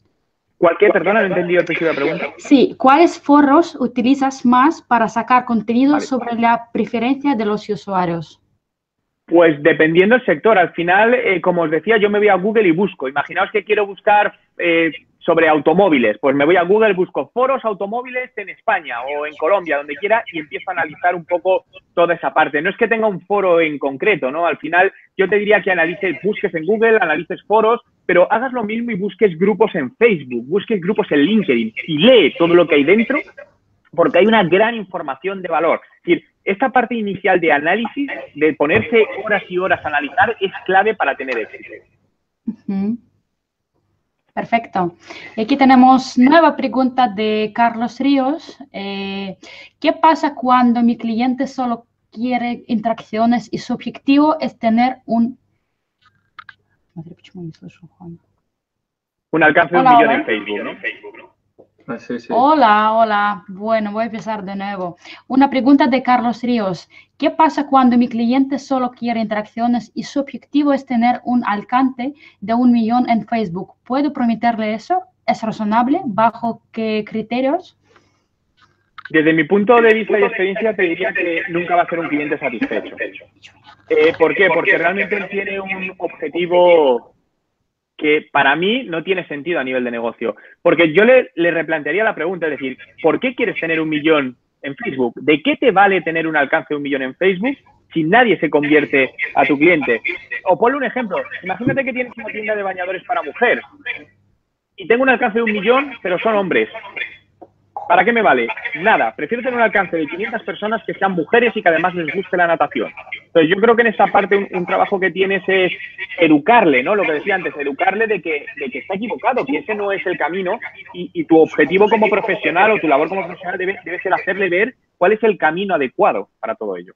Perdona, no he entendido el principio de la pregunta. Sí, ¿cuáles foros utilizas más para sacar contenido sobre la preferencia de los usuarios? Pues dependiendo del sector. Al final, como os decía, yo me voy a Google y busco. Imaginaos que quiero buscar sobre automóviles. Pues me voy a Google, busco foros automóviles en España o en Colombia, donde quiera, y empiezo a analizar un poco toda esa parte. No es que tenga un foro en concreto, ¿no? Al final, yo te diría que busques en Google, analices foros, pero hagas lo mismo y busques grupos en Facebook, busques grupos en LinkedIn y lee todo lo que hay dentro, porque hay una gran información de valor. Es decir, esta parte inicial de análisis, de ponerse horas y horas a analizar, es clave para tener éxito. Perfecto. Y aquí tenemos nueva pregunta de Carlos Ríos. ¿Qué pasa cuando mi cliente solo quiere interacciones y su objetivo es tener un alcance de 1 millón en Facebook, ¿no? Sí. Hola. Bueno, voy a empezar de nuevo. Una pregunta de Carlos Ríos. ¿Qué pasa cuando mi cliente solo quiere interacciones y su objetivo es tener un alcance de 1 millón en Facebook? ¿Puedo prometerle eso? ¿Es razonable? ¿Bajo qué criterios? Desde mi punto de vista y experiencia, te diría que nunca va a ser un cliente satisfecho. ¿Por qué? Porque realmente él tiene un objetivo que para mí no tiene sentido a nivel de negocio. Porque yo le replantearía la pregunta, es decir, ¿por qué quieres tener 1 millón en Facebook? ¿De qué te vale tener un alcance de 1 millón en Facebook si nadie se convierte a tu cliente? O ponle un ejemplo. Imagínate que tienes una tienda de bañadores para mujer y tengo un alcance de 1 millón, pero son hombres. ¿Para qué me vale? Nada. Prefiero tener un alcance de 500 personas que sean mujeres y que además les guste la natación. Entonces, yo creo que en esta parte un trabajo que tienes es educarle, ¿no? Lo que decía antes, educarle de que está equivocado, que ese no es el camino y tu objetivo como profesional o tu labor como profesional debe ser hacerle ver cuál es el camino adecuado para todo ello.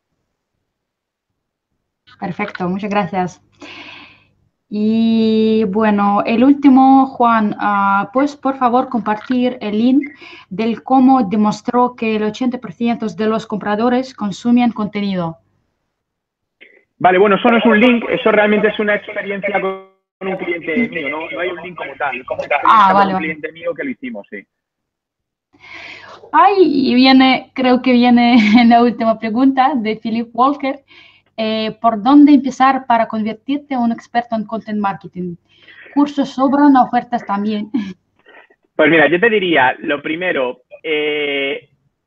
Perfecto, muchas gracias. Y bueno, el último, Juan, pues por favor compartir el link del cómo demostró que el 80% de los compradores consumían contenido. Vale, bueno, eso no es un link, eso realmente es una experiencia con un cliente mío, no hay un link como tal. Vale. Un cliente mío que lo hicimos, sí. Creo que viene la última pregunta de Philip Walker. ¿Por dónde empezar para convertirte en un experto en content marketing? ¿Cursos sobran, ofertas también? Pues mira, yo te diría, lo primero,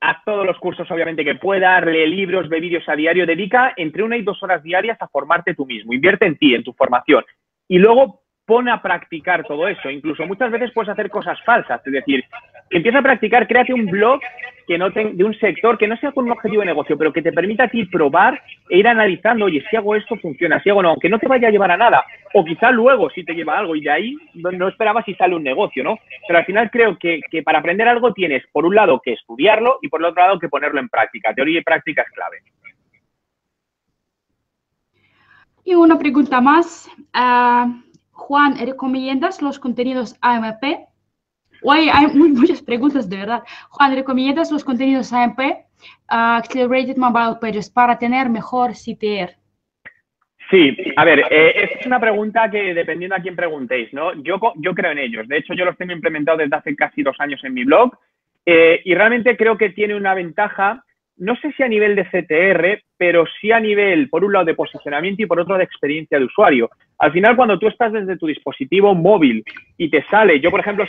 haz todos los cursos obviamente que puedas, lee libros, ve vídeos a diario, dedica entre 1 y 2 horas diarias a formarte tú mismo, invierte en ti, en tu formación. Y luego pon a practicar todo eso. Incluso muchas veces puedes hacer cosas falsas, es decir, empieza a practicar, créate un blog de un sector que no sea con un objetivo de negocio, pero que te permita a ti probar e ir analizando, oye, si hago esto funciona, si hago no, aunque no te vaya a llevar a nada, o quizá luego sí te lleva a algo y de ahí no esperabas si sale un negocio, ¿no? Pero al final creo que para aprender algo tienes, por un lado, que estudiarlo y por el otro lado, que ponerlo en práctica. Teoría y práctica es clave. Y una pregunta más. Juan, ¿recomiendas los contenidos AMP? Oye, hay muchas preguntas, de verdad. Juan, ¿recomiendas los contenidos AMP, Accelerated Mobile Pages, para tener mejor CTR? Sí, a ver, es una pregunta que dependiendo a quién preguntéis, ¿no? Yo creo en ellos. De hecho, yo los tengo implementados desde hace casi 2 años en mi blog y realmente creo que tiene una ventaja, no sé si a nivel de CTR, pero sí a nivel, por un lado, de posicionamiento y por otro, de experiencia de usuario. Al final, cuando tú estás desde tu dispositivo móvil y te sale, yo, por ejemplo,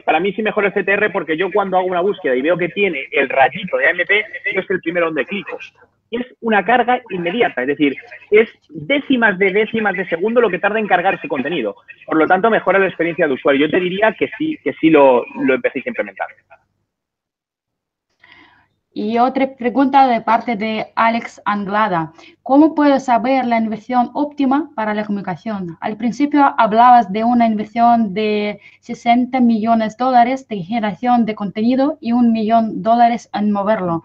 para mí sí mejora el CTR porque yo cuando hago una búsqueda y veo que tiene el rayito de AMP, yo es el primero donde clico. Es una carga inmediata, es decir, es décimas de segundo lo que tarda en cargar ese contenido. Por lo tanto, mejora la experiencia de usuario. Yo te diría que sí lo empecéis a implementar. Y otra pregunta de parte de Alex Anglada. ¿Cómo puedo saber la inversión óptima para la comunicación? Al principio hablabas de una inversión de $60 millones de generación de contenido y $1 millón en moverlo.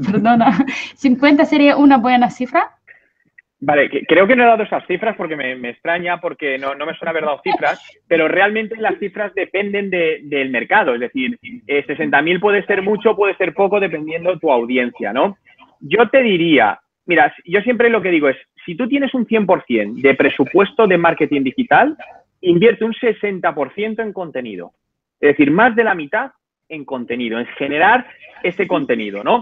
Perdona. ¿50 sería una buena cifra? Vale, creo que no he dado esas cifras porque me extraña, porque no me suena haber dado cifras, pero realmente las cifras dependen del mercado. Es decir, 60.000 puede ser mucho, puede ser poco, dependiendo de tu audiencia, ¿no? Yo te diría, mira, yo siempre lo que digo es, si tú tienes un 100% de presupuesto de marketing digital, invierte un 60% en contenido. Es decir, más de la mitad en contenido, en generar ese contenido, ¿no?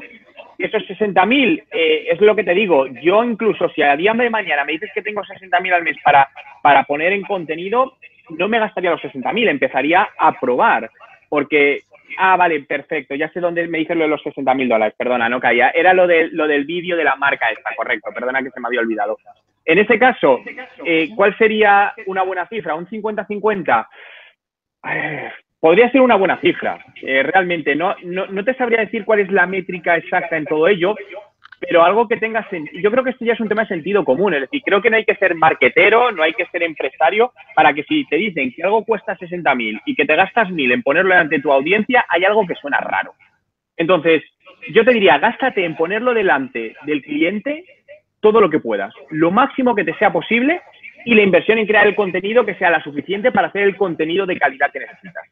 Esos 60.000, es lo que te digo, yo incluso si a día de mañana me dices que tengo 60.000 al mes para poner en contenido, no me gastaría los 60.000, empezaría a probar, porque, vale, perfecto, ya sé dónde me dices lo de los $60.000, perdona, no caía, era lo del vídeo de la marca esta, correcto, perdona que se me había olvidado. En ese caso, ¿cuál sería una buena cifra? ¿Un 50-50? Podría ser una buena cifra, realmente. No te sabría decir cuál es la métrica exacta en todo ello, pero algo que tenga sentido. Yo creo que esto ya es un tema de sentido común. Es decir, creo que no hay que ser marquetero, no hay que ser empresario, para que si te dicen que algo cuesta 60.000 y que te gastas 1.000 en ponerlo delante de tu audiencia, hay algo que suena raro. Entonces, yo te diría, gástate en ponerlo delante del cliente todo lo que puedas, lo máximo que te sea posible, y la inversión en crear el contenido que sea la suficiente para hacer el contenido de calidad que necesitas.